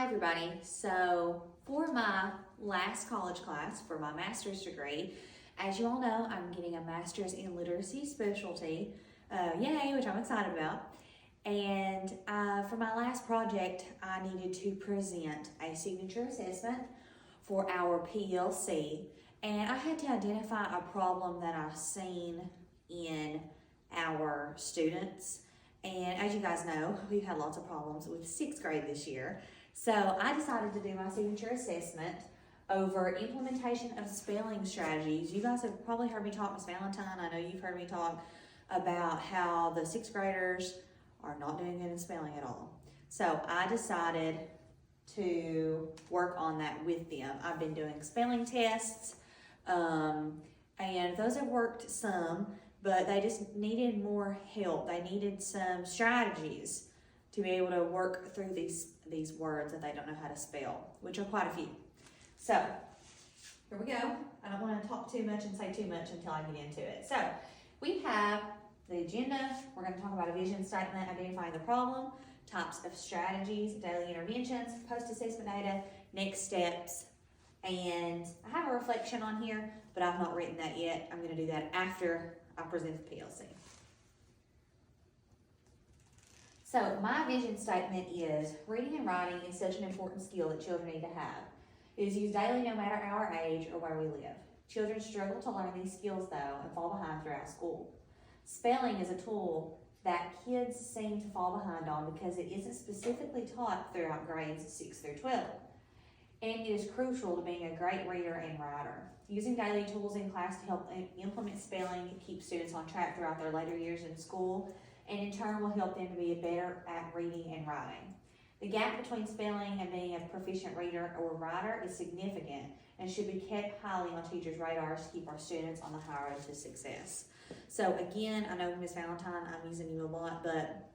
everybody. So for my last college class for my master's degree, as you all know, I'm getting a master's in literacy specialty, yay, which I'm excited about. And for my last project, I needed to present a signature assessment for our PLC. And I had to identify a problem that I've seen in our students. And as you guys know, we've had lots of problems with 6th grade this year. So I decided to do my signature assessment over implementation of spelling strategies. You guys have probably heard me talk, Miss Valentine. I know you've heard me talk about how the 6th graders are not doing good in spelling at all. So I decided to work on that with them. I've been doing spelling tests, and those have worked some, but they just needed more help. They needed some strategies to be able to work through these words that they don't know how to spell, which are quite a few. So here we go. I don't want to talk too much and say too much until I get into it. So we have the agenda. We're going to talk about a vision statement, identifying the problem, types of strategies, daily interventions, post-assessment data, next steps, and I have a reflection on here, but I've not written that yet. I'm going to do that after I present the PLC. So my vision statement is reading and writing is such an important skill that children need to have. It is used daily no matter our age or where we live. Children struggle to learn these skills though and fall behind throughout school. Spelling is a tool that kids seem to fall behind on because it isn't specifically taught throughout grades 6 through 12. And it is crucial to being a great reader and writer. Using daily tools in class to help implement spelling keeps students on track throughout their later years in school, and in turn will help them to be better at reading and writing. The gap between spelling and being a proficient reader or writer is significant and should be kept highly on teachers' radars to keep our students on the high road to success. So again, I know Ms. Valentine, I'm using you a lot, but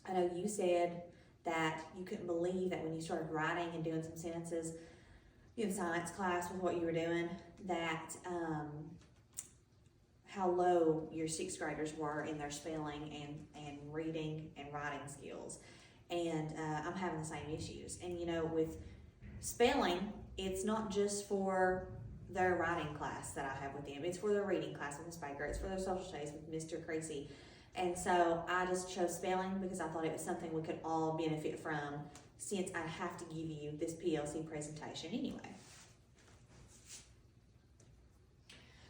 I know you said that you couldn't believe that when you started writing and doing some sentences in science class with what you were doing, that how low your 6th graders were in their spelling and reading and writing skills. And I'm having the same issues. And you know, with spelling, it's not just for their writing class that I have with them. It's for their reading class with Ms. Baker. It's for their social studies with Mr. Creasy. And so I just chose spelling because I thought it was something we could all benefit from since I have to give you this PLC presentation anyway.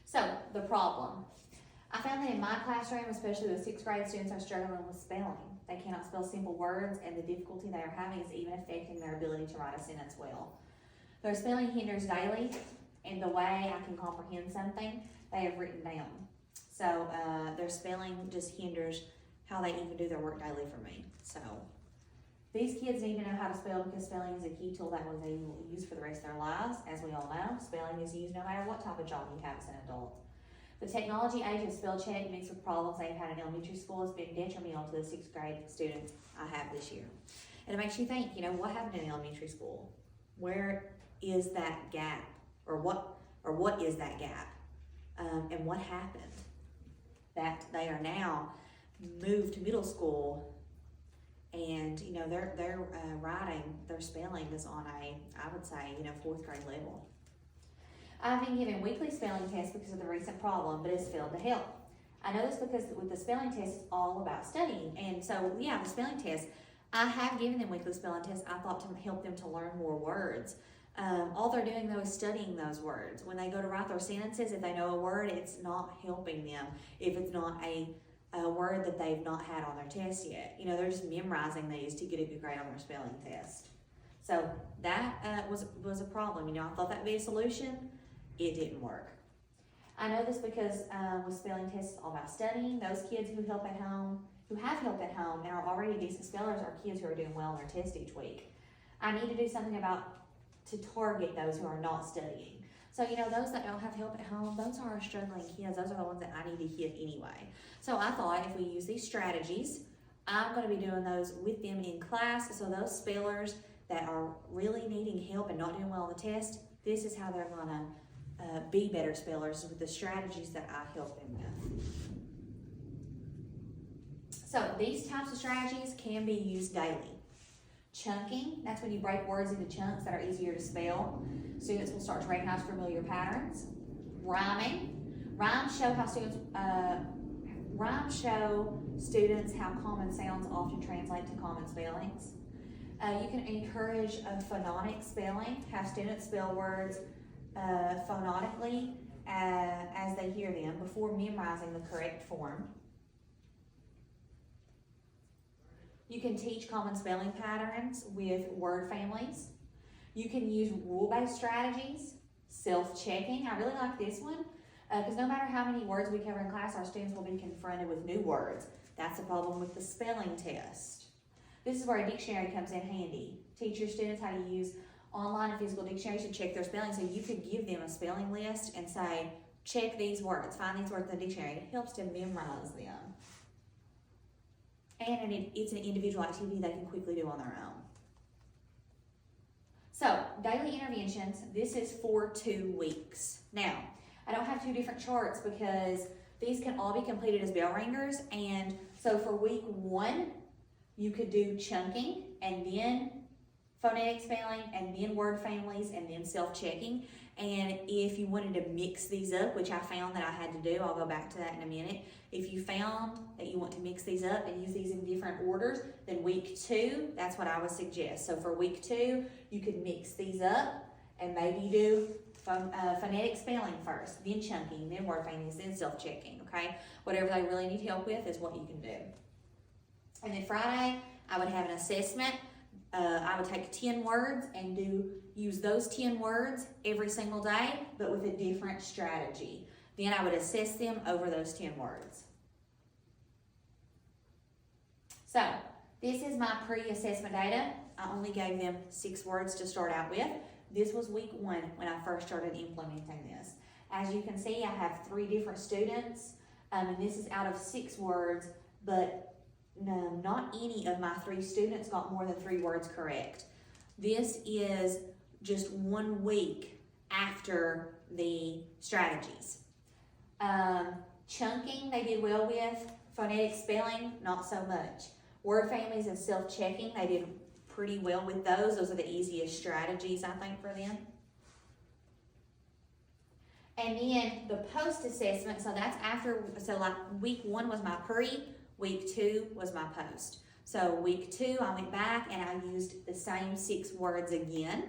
So, the problem. I found that in my classroom, especially with 6th grade students, are struggling with spelling. They cannot spell simple words, and the difficulty they are having is even affecting their ability to write a sentence well. Their spelling hinders daily, and the way I can comprehend something they have written down. So their spelling just hinders how they even do their work daily for me. So these kids need to know how to spell because spelling is a key tool that they will use for the rest of their lives. As we all know, spelling is used no matter what type of job you have as an adult. The technology age of spell check mixed with problems they've had in elementary school has been detrimental to the 6th grade students I have this year. And it makes you think, you know, what happened in elementary school? Where is that gap? Or what is that gap? And what happened? That they are now moved to middle school and, you know, their writing, their spelling is on a, I would say, you know, 4th grade level. I've been given weekly spelling tests because of the recent problem, but it's failed to help. I know this because with the spelling test, it's all about studying. And so, yeah, the spelling test, I have given them weekly spelling tests. I thought to help them to learn more words. All they're doing though is studying those words. When they go to write their sentences, if they know a word, it's not helping them if it's not a word that they've not had on their test yet. You know, they're just memorizing these to get a good grade on their spelling test. So that was a problem. You know, I thought that'd be a solution. It didn't work. I know this because with spelling tests, it's all about studying. Those kids who have help at home and are already decent spellers are kids who are doing well on their test each week. I need to do something to target those who are not studying. So, you know, those that don't have help at home, those are our struggling kids. Those are the ones that I need to hit anyway. So I thought if we use these strategies, I'm going to be doing those with them in class. So those spellers that are really needing help and not doing well on the test, this is how they're going to be better spellers with the strategies that I help them with. So these types of strategies can be used daily. Chunking, that's when you break words into chunks that are easier to spell. Students will start to recognize familiar patterns. Rhyming. Rhymes show students how common sounds often translate to common spellings. You can encourage a phonetic spelling, have students spell words phonetically as they hear them before memorizing the correct form. You can teach common spelling patterns with word families. You can use rule-based strategies, self-checking. I really like this one because no matter how many words we cover in class, our students will be confronted with new words. That's a problem with the spelling test. This is where a dictionary comes in handy. Teach your students how to use online and physical dictionaries to check their spelling. So you could give them a spelling list and say, check these words, find these words in the dictionary. It helps to memorize them. And it's an individual activity they can quickly do on their own. So, daily interventions, this is for 2 weeks. Now, I don't have 2 different charts because these can all be completed as bell ringers. And so for week 1, you could do chunking and then phonetic spelling and then word families and then self-checking. And if you wanted to mix these up, which I found that I had to do, I'll go back to that in a minute. If you found that you want to mix these up and use these in different orders, then week 2, that's what I would suggest. So for week 2, you could mix these up and maybe do phonetic spelling first, then chunking, then word families, then self-checking, okay? Whatever they really need help with is what you can do. And then Friday, I would have an assessment. I would take 10 words and use those 10 words every single day, but with a different strategy. Then I would assess them over those 10 words. So, this is my pre-assessment data. I only gave them 6 words to start out with. This was week 1 when I first started implementing this. As you can see, I have 3 different students, and this is out of 6 words, but no, not any of my 3 students got more than 3 words correct. This is just 1 week after the strategies. Chunking, they did well with. Phonetic spelling, not so much. Word families and self-checking, they did pretty well with those. Those are the easiest strategies, I think, for them. And then the post-assessment, so that's after, so like week 1 was my pre, week 2 was my post. So week 2, I went back and I used the same 6 words again.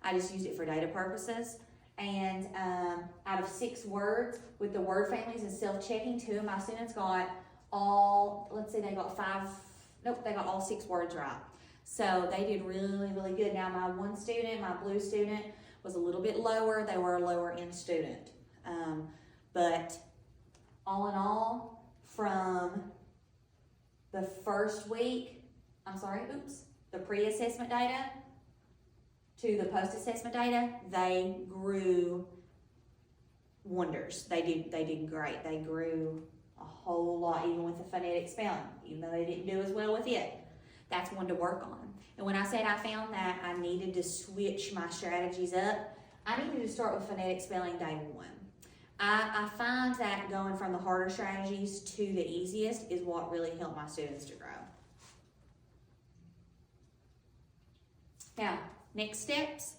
I just used it for data purposes. And out of 6 words, with the word families and self-checking, 2 of my students got all, let's see, they got all 6 words right. So they did really, really good. Now my one student, my blue student, was a little bit lower. They were a lower end student. But all in all, from the first week, the pre-assessment data to the post-assessment data, they grew wonders. They did great. They grew a whole lot, even with the phonetic spelling, even though they didn't do as well with it. That's one to work on. And when I said I found that I needed to switch my strategies up, I needed to start with phonetic spelling day 1. I find that going from the harder strategies to the easiest is what really helped my students to grow. Now, next steps.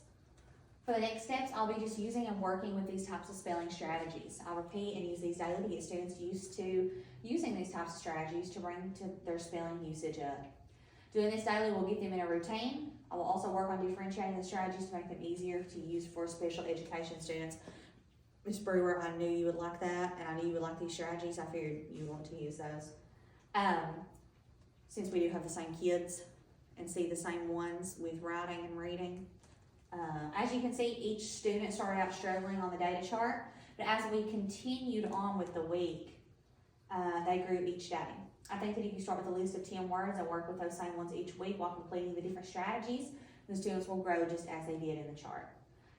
For the next steps, I'll be just using and working with these types of spelling strategies. I'll repeat and use these daily to get students used to using these types of strategies to bring to their spelling usage up. Doing this daily will get them in a routine. I will also work on differentiating the strategies to make them easier to use for special education students. Ms. Brewer, I knew you would like that, and I knew you would like these strategies. I figured you want to use those. Since we do have the same kids and see the same ones with writing and reading. As you can see, each student started out struggling on the data chart, but as we continued on with the week, they grew each day. I think that if you start with a list of 10 words and work with those same ones each week while completing the different strategies, the students will grow just as they did in the chart.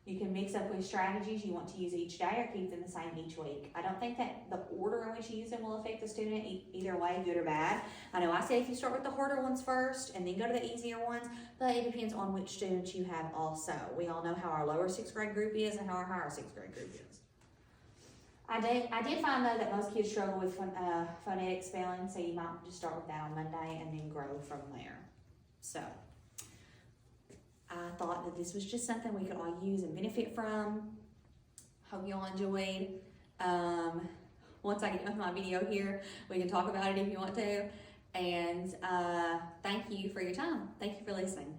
You can mix up which strategies you want to use each day or keep them the same each week. I don't think that the order in which you use them will affect the student either way, good or bad. I know I said if you start with the harder ones first and then go to the easier ones, but it depends on which students you have also. We all know how our lower 6th grade group is and how our higher 6th grade group is. I did find though that most kids struggle with phonetic spelling, so you might just start with that on Monday and then grow from there. So, thought that this was just something we could all use and benefit from. Hope you all enjoyed. Once I get with my video here, we can talk about it if you want to. And thank you for your time. Thank you for listening.